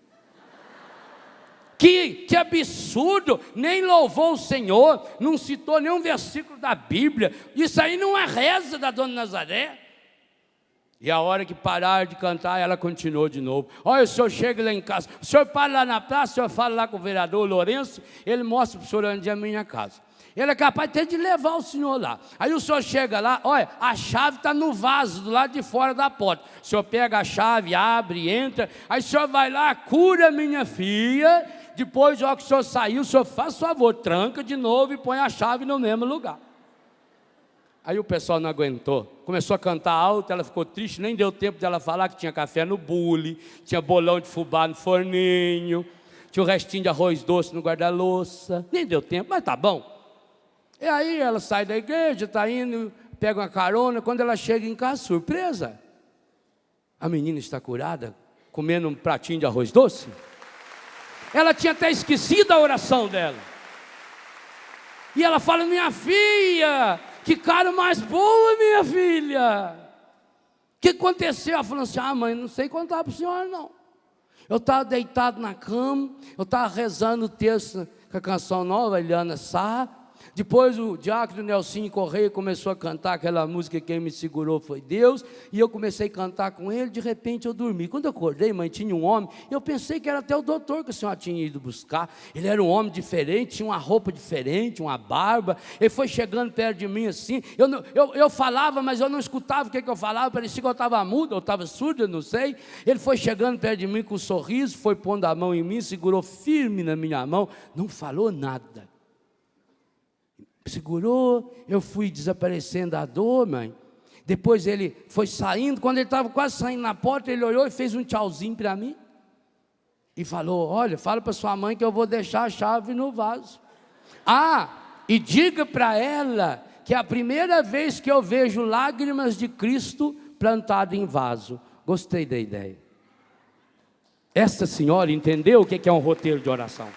Que absurdo, nem louvou o Senhor, não citou nenhum versículo da Bíblia, isso aí não é reza da Dona Nazaré. E a hora que parar de cantar, ela continuou de novo. Olha, o senhor chega lá em casa, o senhor para lá na praça, o senhor fala lá com o vereador Lourenço, ele mostra para o senhor onde é a minha casa. Ele é capaz até de levar o senhor lá. Aí o senhor chega lá, olha, a chave está no vaso, do lado de fora da porta. O senhor pega a chave, abre, entra, aí o senhor vai lá, cura minha filha, depois, já que o senhor saiu, o senhor faz favor, tranca de novo e põe a chave no mesmo lugar. Aí o pessoal não aguentou, começou a cantar alto, ela ficou triste, nem deu tempo dela falar que tinha café no bule, tinha bolão de fubá no forninho, tinha o restinho de arroz doce no guarda-louça, nem deu tempo, mas tá bom. E aí ela sai da igreja, está indo, pega uma carona, quando ela chega em casa, surpresa, a menina está curada, comendo um pratinho de arroz doce. Ela tinha até esquecido a oração dela. E ela fala: minha filha, que cara mais boa, minha filha. O que aconteceu? Ela falou assim: ah, mãe, não sei contar para a senhora, não. Eu estava deitado na cama, eu estava rezando o texto com a canção nova, Eliana Sá. Depois o diácono Nelsinho Correia começou a cantar aquela música, Quem Me Segurou Foi Deus, e eu comecei a cantar com ele, de repente eu dormi. Quando eu acordei, mãe, tinha um homem, eu pensei que era até o doutor que a senhora tinha ido buscar. Ele era um homem diferente, tinha uma roupa diferente, uma barba, ele foi chegando perto de mim assim, eu falava, mas eu não escutava o que eu falava, parecia que eu estava mudo, eu estava surdo, eu não sei. Ele foi chegando perto de mim com um sorriso, foi pondo a mão em mim, segurou firme na minha mão, não falou nada. Segurou, eu fui desaparecendo a dor, mãe. Depois ele foi saindo, quando ele estava quase saindo na porta, ele olhou e fez um tchauzinho para mim. E falou: olha, fala para sua mãe que eu vou deixar a chave no vaso. Ah, e diga para ela que é a primeira vez que eu vejo lágrimas de Cristo plantado em vaso. Gostei da ideia. Essa senhora entendeu o que é um roteiro de oração.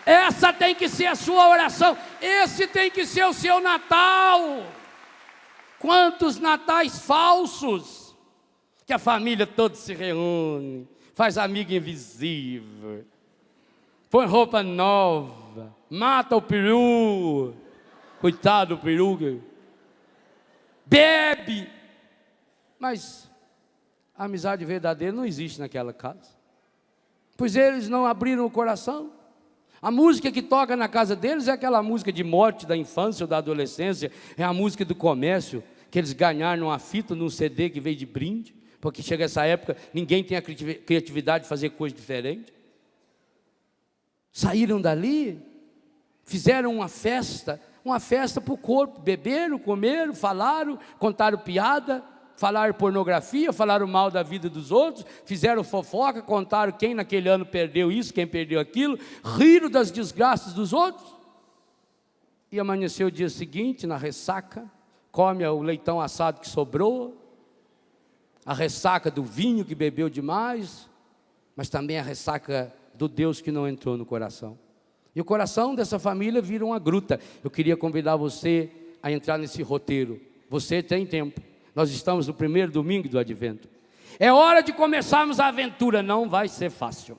Essa tem que ser a sua oração, esse tem que ser o seu Natal. Quantos natais falsos, que a família toda se reúne, faz amigo invisível, põe roupa nova, mata o peru, coitado do peru, bebe, mas a amizade verdadeira não existe naquela casa, pois eles não abriram o coração. A música que toca na casa deles é aquela música de morte da infância ou da adolescência, é a música do comércio, que eles ganharam numa fita, num CD que veio de brinde, porque chega essa época, ninguém tem a criatividade de fazer coisa diferente. Saíram dali, fizeram uma festa para o corpo, beberam, comeram, falaram, contaram piada, falaram pornografia, falaram mal da vida dos outros, fizeram fofoca, contaram quem naquele ano perdeu isso, quem perdeu aquilo, riram das desgraças dos outros, e amanheceu o dia seguinte, na ressaca, come o leitão assado que sobrou, a ressaca do vinho que bebeu demais, mas também a ressaca do Deus que não entrou no coração. E o coração dessa família vira uma gruta. Eu queria convidar você a entrar nesse roteiro. Você tem tempo. Nós estamos no primeiro domingo do Advento. É hora de começarmos a aventura. Não vai ser fácil.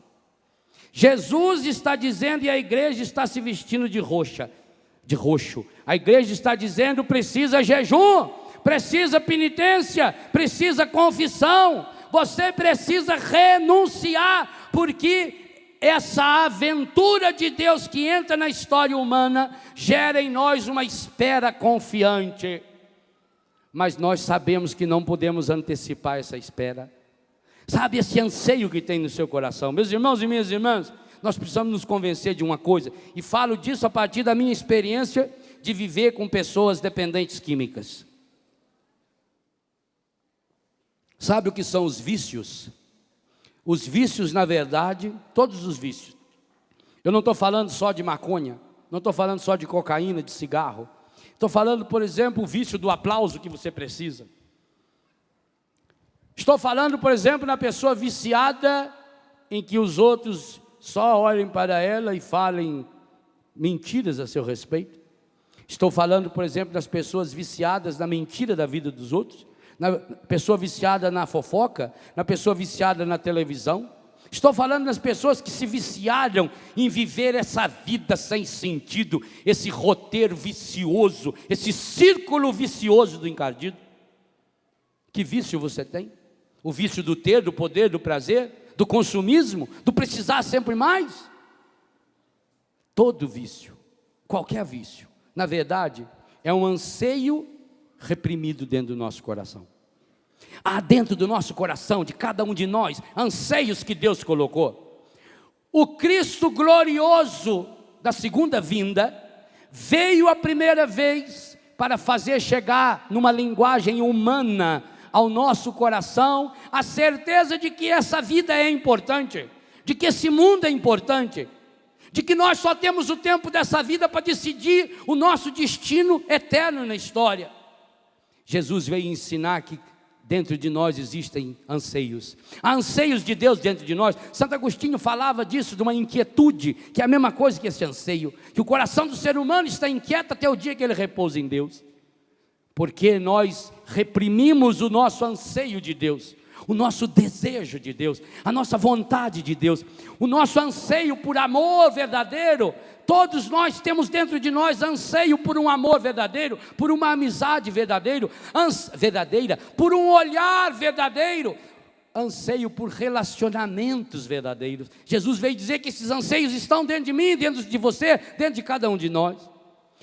Jesus está dizendo e a igreja está se vestindo de roxo. A igreja está dizendo: precisa jejum, precisa penitência, precisa confissão. Você precisa renunciar, porque essa aventura de Deus que entra na história humana gera em nós uma espera confiante. Mas nós sabemos que não podemos antecipar essa espera. Sabe esse anseio que tem no seu coração? Meus irmãos e minhas irmãs, nós precisamos nos convencer de uma coisa, e falo disso a partir da minha experiência de viver com pessoas dependentes químicas. Sabe o que são os vícios? Os vícios, na verdade, todos os vícios. Eu não estou falando só de maconha, não estou falando só de cocaína, de cigarro. Estou falando, por exemplo, o vício do aplauso que você precisa. Estou falando, por exemplo, na pessoa viciada em que os outros só olhem para ela e falem mentiras a seu respeito. Estou falando, por exemplo, das pessoas viciadas na mentira da vida dos outros, na pessoa viciada na fofoca, na pessoa viciada na televisão. Estou falando das pessoas que se viciaram em viver essa vida sem sentido, esse roteiro vicioso, esse círculo vicioso do encardido. Que vício você tem? O vício do ter, do poder, do prazer, do consumismo, do precisar sempre mais? Todo vício, qualquer vício, na verdade, é um anseio reprimido dentro do nosso coração. Há dentro do nosso coração, de cada um de nós, anseios que Deus colocou. O Cristo glorioso da segunda vinda veio a primeira vez para fazer chegar numa linguagem humana ao nosso coração a certeza de que essa vida é importante, de que esse mundo é importante, de que nós só temos o tempo dessa vida para decidir o nosso destino eterno na história. Jesus veio ensinar que dentro de nós existem anseios. Há anseios de Deus dentro de nós. Santo Agostinho falava disso, de uma inquietude, que é a mesma coisa que esse anseio, que o coração do ser humano está inquieto até o dia que ele repousa em Deus, porque nós reprimimos o nosso anseio de Deus, o nosso desejo de Deus, a nossa vontade de Deus, o nosso anseio por amor verdadeiro. Todos nós temos dentro de nós anseio por um amor verdadeiro, por uma amizade verdadeira, por um olhar verdadeiro, anseio por relacionamentos verdadeiros. Jesus veio dizer que esses anseios estão dentro de mim, dentro de você, dentro de cada um de nós.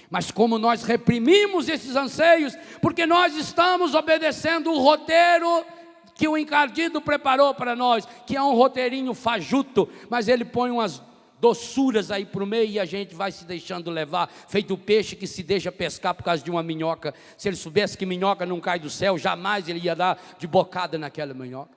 Mas como nós reprimimos esses anseios, porque nós estamos obedecendo o roteiro que o encardido preparou para nós, que é um roteirinho fajuto, mas ele põe umas doçuras aí para o meio e a gente vai se deixando levar, feito o peixe que se deixa pescar por causa de uma minhoca. Se ele soubesse que minhoca não cai do céu, jamais ele ia dar de bocada naquela minhoca.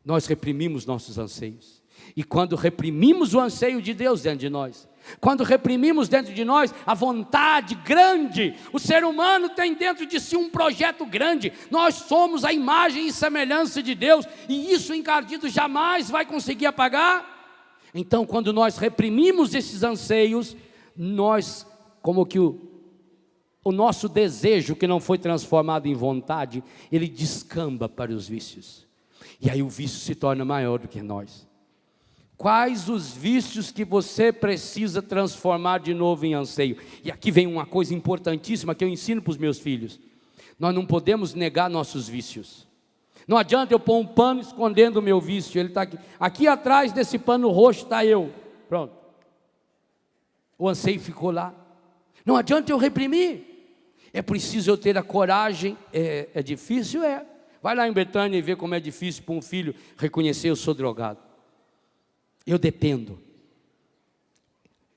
Nós reprimimos nossos anseios, e quando reprimimos o anseio de Deus dentro de nós, quando reprimimos dentro de nós a vontade grande, o ser humano tem dentro de si um projeto grande. Nós somos a imagem e semelhança de Deus, e isso o encardido jamais vai conseguir apagar. Então, quando nós reprimimos esses anseios, nós, como que o nosso desejo que não foi transformado em vontade, ele descamba para os vícios, e aí o vício se torna maior do que nós. Quais os vícios que você precisa transformar de novo em anseio? E aqui vem uma coisa importantíssima que eu ensino para os meus filhos. Nós não podemos negar nossos vícios. Não adianta eu pôr um pano escondendo o meu vício. Ele está aqui. Aqui atrás desse pano roxo está eu. Pronto. O anseio ficou lá. Não adianta eu reprimir. É preciso eu ter a coragem. É difícil? É. Vai lá em Betânia e vê como é difícil para um filho reconhecer: eu sou drogado, eu dependo.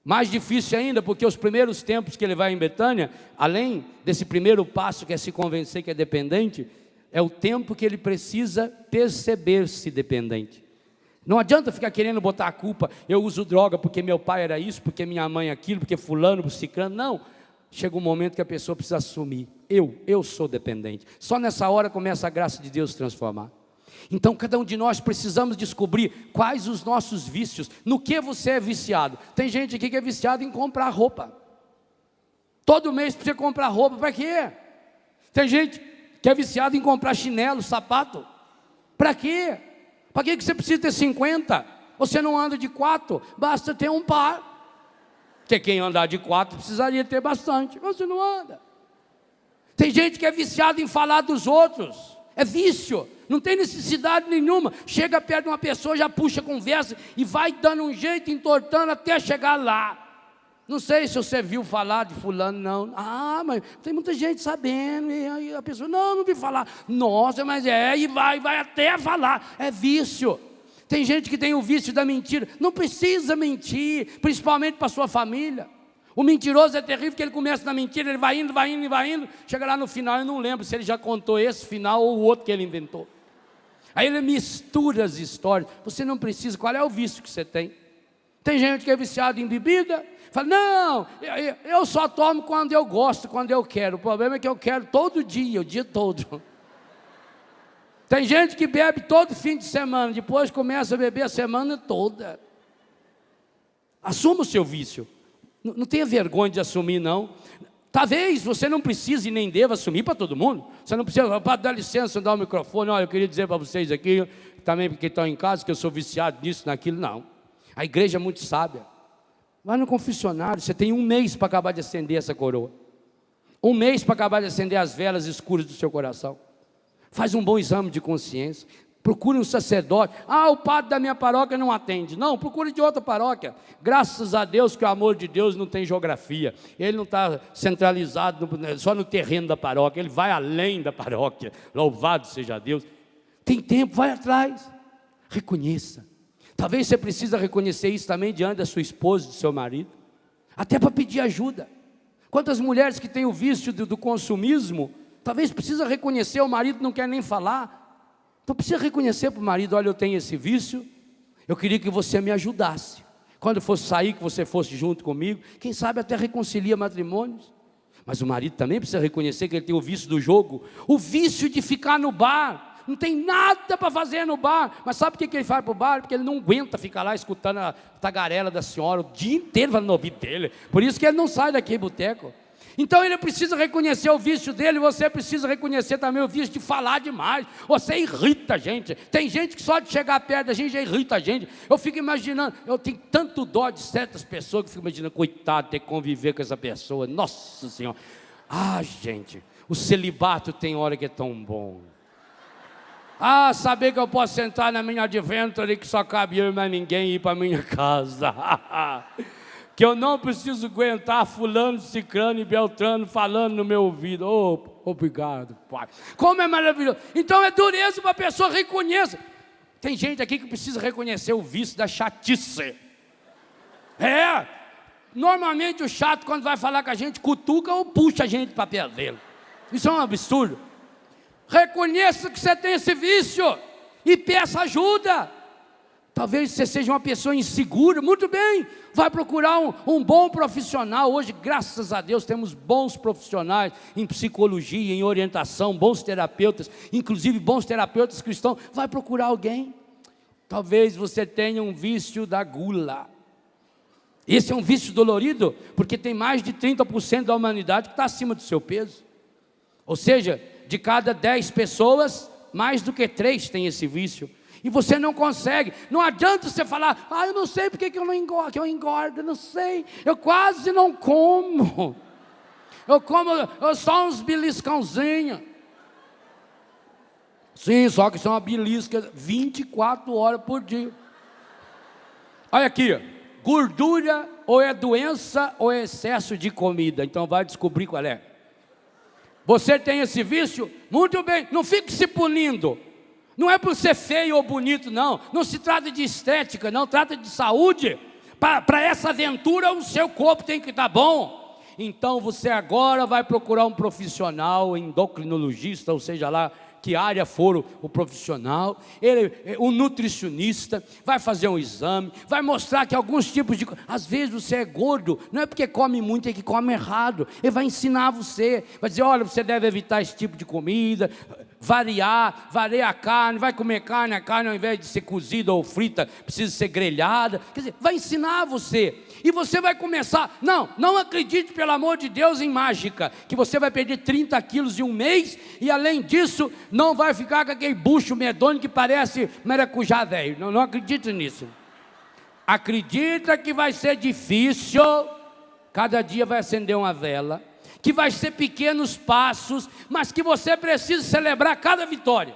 Mais difícil ainda, porque os primeiros tempos que ele vai em Betânia, além desse primeiro passo que é se convencer que é dependente, é o tempo que ele precisa perceber-se dependente. Não adianta ficar querendo botar a culpa: eu uso droga porque meu pai era isso, porque minha mãe aquilo, porque fulano, ciclano. Não, chega um momento que a pessoa precisa assumir: eu sou dependente. Só nessa hora começa a graça de Deus transformar. Então cada um de nós precisamos descobrir quais os nossos vícios, no que você é viciado. Tem gente aqui que é viciado em comprar roupa. Todo mês precisa comprar roupa, para quê? Tem gente que é viciado em comprar chinelo, sapato. Para quê? Para que você precisa ter 50? Você não anda de 4, basta ter um par. Porque quem andar de 4 precisaria ter bastante, mas você não anda. Tem gente que é viciado em falar dos outros. É vício, não tem necessidade nenhuma. Chega perto de uma pessoa, já puxa a conversa e vai dando um jeito, entortando até chegar lá. Não sei se você viu falar de fulano, não. Ah, mas tem muita gente sabendo. E aí a pessoa, não vi falar. Nossa, mas e vai até falar. É vício. Tem gente que tem o vício da mentira. Não precisa mentir, principalmente para a sua família. O mentiroso é terrível, porque ele começa na mentira, ele vai indo. Chega lá no final, eu não lembro se ele já contou esse final ou o outro que ele inventou. Aí ele mistura as histórias. Você não precisa, qual é o vício que você tem? Tem gente que é viciado em bebida, fala, não, eu só tomo quando eu gosto, quando eu quero. O problema é que eu quero todo dia, o dia todo. Tem gente que bebe todo fim de semana, depois começa a beber a semana toda. Assuma o seu vício. Não tenha vergonha de assumir, não. Talvez você não precise e nem deva assumir para todo mundo. Você não precisa, dá licença, dar o microfone. Olha, eu queria dizer para vocês aqui, também porque estão em casa, que eu sou viciado nisso, naquilo. Não. A igreja é muito sábia. Vai no confessionário, você tem um mês para acabar de acender essa coroa. Um mês para acabar de acender as velas escuras do seu coração. Faz um bom exame de consciência. Procure um sacerdote. Ah, o padre da minha paróquia não atende. Não, procure de outra paróquia. Graças a Deus que o amor de Deus não tem geografia. Ele não está centralizado só no terreno da paróquia. Ele vai além da paróquia. Louvado seja Deus. Tem tempo, vai atrás. Reconheça. Talvez você precise reconhecer isso também diante da sua esposa, do seu marido. Até para pedir ajuda. Quantas mulheres que têm o vício do consumismo, talvez precisa reconhecer, o marido não quer nem falar. Então precisa reconhecer para o marido, olha, eu tenho esse vício, eu queria que você me ajudasse. Quando eu fosse sair, que você fosse junto comigo, quem sabe até reconcilia matrimônios. Mas o marido também precisa reconhecer que ele tem o vício do jogo, o vício de ficar no bar. Não tem nada para fazer no bar, mas sabe por que ele vai para o bar? Porque ele não aguenta ficar lá escutando a tagarela da senhora o dia inteiro no ouvido dele. Por isso que ele não sai daquele boteco. Então ele precisa reconhecer o vício dele, você precisa reconhecer também o vício de falar demais. Você irrita a gente. Tem gente que só de chegar perto da gente já irrita a gente. Eu fico imaginando, eu tenho tanto dó de certas pessoas que eu fico imaginando, coitado, ter que conviver com essa pessoa. Nossa Senhora. Ah, gente, o celibato tem hora que é tão bom. Ah, saber que eu posso sentar na minha advento ali, que só cabe eu e mais ninguém ir para minha casa. Que eu não preciso aguentar fulano, cicrano e beltrano falando no meu ouvido. Oh, obrigado, Pai. Como é maravilhoso. Então é dureza para a pessoa reconhecer. Tem gente aqui que precisa reconhecer o vício da chatice. Normalmente o chato, quando vai falar com a gente, cutuca ou puxa a gente para perto dele. Isso é um absurdo. Reconheça que você tem esse vício e peça ajuda. Talvez você seja uma pessoa insegura, muito bem, vai procurar um bom profissional. Hoje, graças a Deus, temos bons profissionais em psicologia, em orientação, bons terapeutas, inclusive bons terapeutas cristãos. Vai procurar alguém. Talvez você tenha um vício da gula. Esse é um vício dolorido, porque tem mais de 30% da humanidade que está acima do seu peso. Ou seja, de cada 10 pessoas, mais do que 3 têm esse vício. E você não consegue, não adianta você falar, eu não sei porque que eu não engordo, que eu engordo, não sei, eu quase não como. Eu só uns beliscãozinhos. Sim, só que são uma belisca 24 horas por dia. Olha aqui, gordura ou é doença ou é excesso de comida. Então vai descobrir qual é. Você tem esse vício? Muito bem, não fique se punindo. Não é por ser feio ou bonito, não. Não se trata de estética, não. Trata de saúde. Para essa aventura, o seu corpo tem que estar bom. Então você agora vai procurar um profissional, endocrinologista, ou seja lá, que área for o profissional, o nutricionista, vai fazer um exame, vai mostrar que alguns tipos de... Às vezes você é gordo, não é porque come muito, é que come errado. Ele vai ensinar você, vai dizer, olha, você deve evitar esse tipo de comida, variar a carne, vai comer carne, a carne ao invés de ser cozida ou frita, precisa ser grelhada. Quer dizer, vai ensinar você. E você vai começar, não acredite, pelo amor de Deus, em mágica, que você vai perder 30 quilos em um mês, e além disso, não vai ficar com aquele bucho medonho que parece maracujá velho. Não acredite nisso. Acredita que vai ser difícil, cada dia vai acender uma vela, que vai ser pequenos passos, mas que você precisa celebrar cada vitória.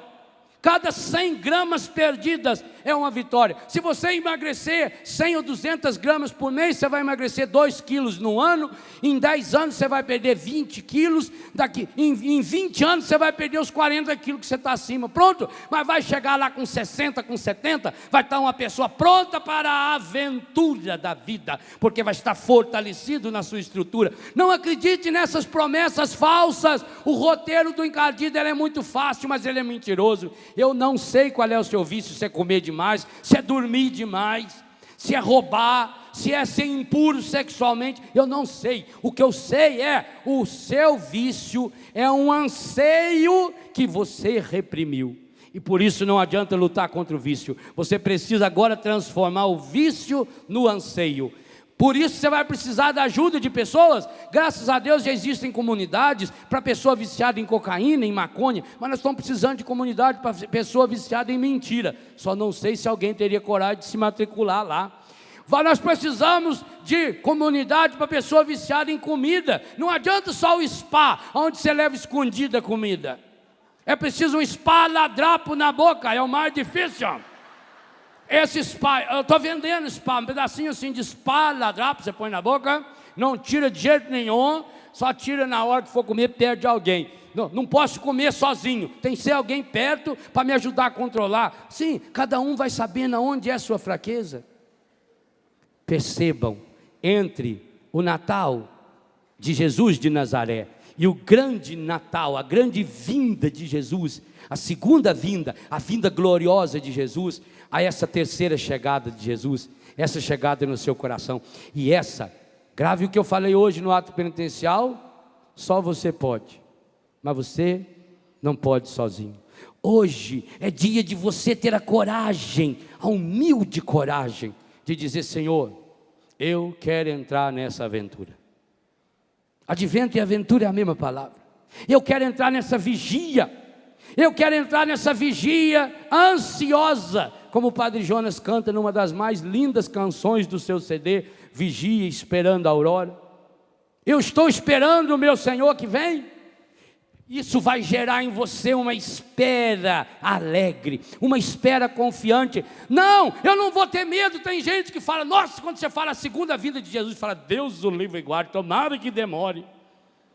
Cada 100 gramas perdidas é uma vitória. Se você emagrecer 100 ou 200 gramas por mês, você vai emagrecer 2 quilos no ano. Em 10 anos você vai perder 20 quilos. Em 20 anos você vai perder os 40 quilos que você está acima. Pronto, mas vai chegar lá com 60, com 70, vai estar uma pessoa pronta para a aventura da vida, porque vai estar fortalecido na sua estrutura. Não acredite nessas promessas falsas. O roteiro do encardido é muito fácil, mas ele é mentiroso. Eu não sei qual é o seu vício, se é comer demais, se é dormir demais, se é roubar, se é ser impuro sexualmente, eu não sei. O que eu sei é, o seu vício é um anseio que você reprimiu. E por isso não adianta lutar contra o vício. Você precisa agora transformar o vício no anseio. Por isso você vai precisar da ajuda de pessoas. Graças a Deus já existem comunidades para pessoa viciada em cocaína, em maconha, mas nós estamos precisando de comunidade para pessoa viciada em mentira. Só não sei se alguém teria coragem de se matricular lá. Nós precisamos de comunidade para pessoa viciada em comida. Não adianta só o spa, onde você leva escondida a comida. É preciso um spa ladrapo na boca, é o mais difícil. Esse spa, eu estou vendendo spa, um pedacinho assim de spa, ladrapo, você põe na boca, não tira de jeito nenhum, só tira na hora que for comer perto de alguém. Não posso comer sozinho, tem que ser alguém perto para me ajudar a controlar. Sim, cada um vai sabendo aonde é a sua fraqueza. Percebam, entre o Natal de Jesus de Nazaré e o grande Natal, a grande vinda de Jesus, a segunda vinda, a vinda gloriosa de Jesus, a essa terceira chegada de Jesus, essa chegada no seu coração. E essa, grave o que eu falei hoje no ato penitencial, só você pode, mas você não pode sozinho. Hoje é dia de você ter a coragem, a humilde coragem, de dizer: Senhor, eu quero entrar nessa aventura. Advento e aventura é a mesma palavra. Eu quero entrar nessa vigia. Eu quero entrar nessa vigia ansiosa, como o Padre Jonas canta numa das mais lindas canções do seu CD, Vigia, esperando a aurora. Eu estou esperando o meu Senhor que vem. Isso vai gerar em você uma espera alegre, uma espera confiante. Não, eu não vou ter medo. Tem gente que fala, nossa, quando você fala a segunda vinda de Jesus, fala, Deus o livre e guarde, tomara que demore.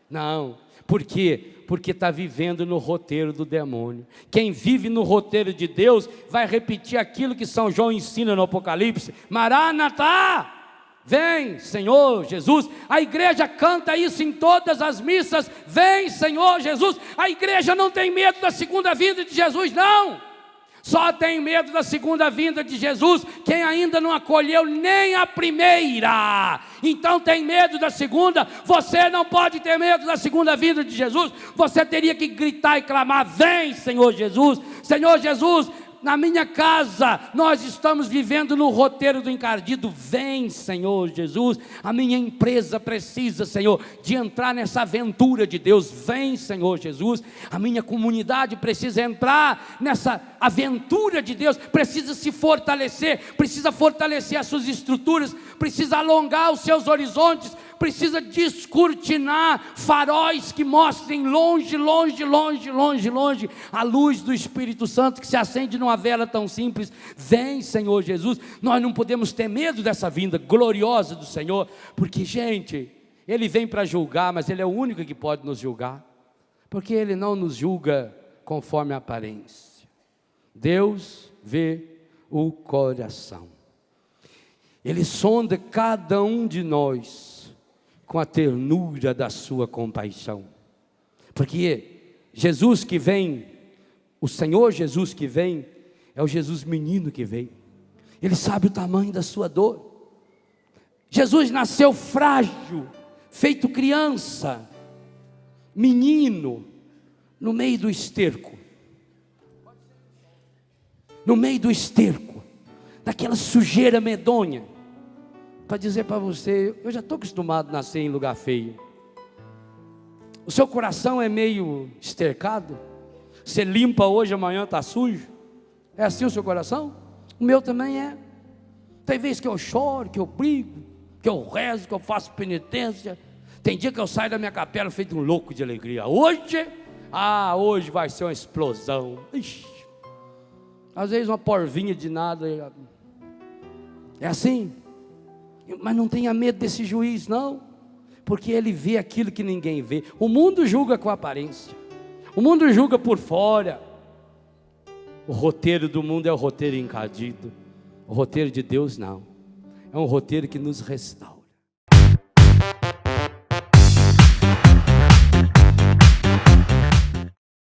Não, por quê? Porque está vivendo no roteiro do demônio. Quem vive no roteiro de Deus, vai repetir aquilo que São João ensina no Apocalipse, Maranatá! Vem, Senhor Jesus. A igreja canta isso em todas as missas. Vem, Senhor Jesus. A igreja não tem medo da segunda vinda de Jesus, não. Só tem medo da segunda vinda de Jesus quem ainda não acolheu nem a primeira. Então tem medo da segunda. Você não pode ter medo da segunda vinda de Jesus. Você teria que gritar e clamar: vem, Senhor Jesus. Senhor Jesus, na minha casa, nós estamos vivendo no roteiro do encardido. Vem, Senhor Jesus. A minha empresa precisa, Senhor, de entrar nessa aventura de Deus. Vem, Senhor Jesus. A minha comunidade precisa entrar nessa aventura de Deus. Precisa se fortalecer, precisa fortalecer as suas estruturas, precisa alongar os seus horizontes, precisa descortinar faróis que mostrem longe, longe, longe, longe, longe a luz do Espírito Santo que se acende numa vela tão simples. Vem, Senhor Jesus. Nós não podemos ter medo dessa vinda gloriosa do Senhor, porque, gente, Ele vem para julgar, mas Ele é o único que pode nos julgar, porque Ele não nos julga conforme a aparência. Deus vê o coração. Ele sonda cada um de nós com a ternura da sua compaixão, porque Jesus que vem, o Senhor Jesus que vem, é o Jesus menino que veio. Ele sabe o tamanho da sua dor. Jesus nasceu frágil, feito criança, menino, no meio do esterco. no meio do esterco, daquela sujeira medonha, para dizer para você: eu já estou acostumado a nascer em lugar feio. O seu coração é meio estercado, você limpa hoje, amanhã está sujo. É assim o seu coração? O meu também é. Tem vezes que eu choro, que eu brigo, que eu rezo, que eu faço penitência. Tem dia que eu saio da minha capela feito um louco de alegria. Hoje vai ser uma explosão. Ixi, às vezes uma porvinha de nada. É assim. Mas não tenha medo desse juiz, não, porque ele vê aquilo que ninguém vê. O mundo julga com aparência, o mundo julga por fora. O roteiro do mundo é o roteiro encardido. O roteiro de Deus não, é um roteiro que nos restaura.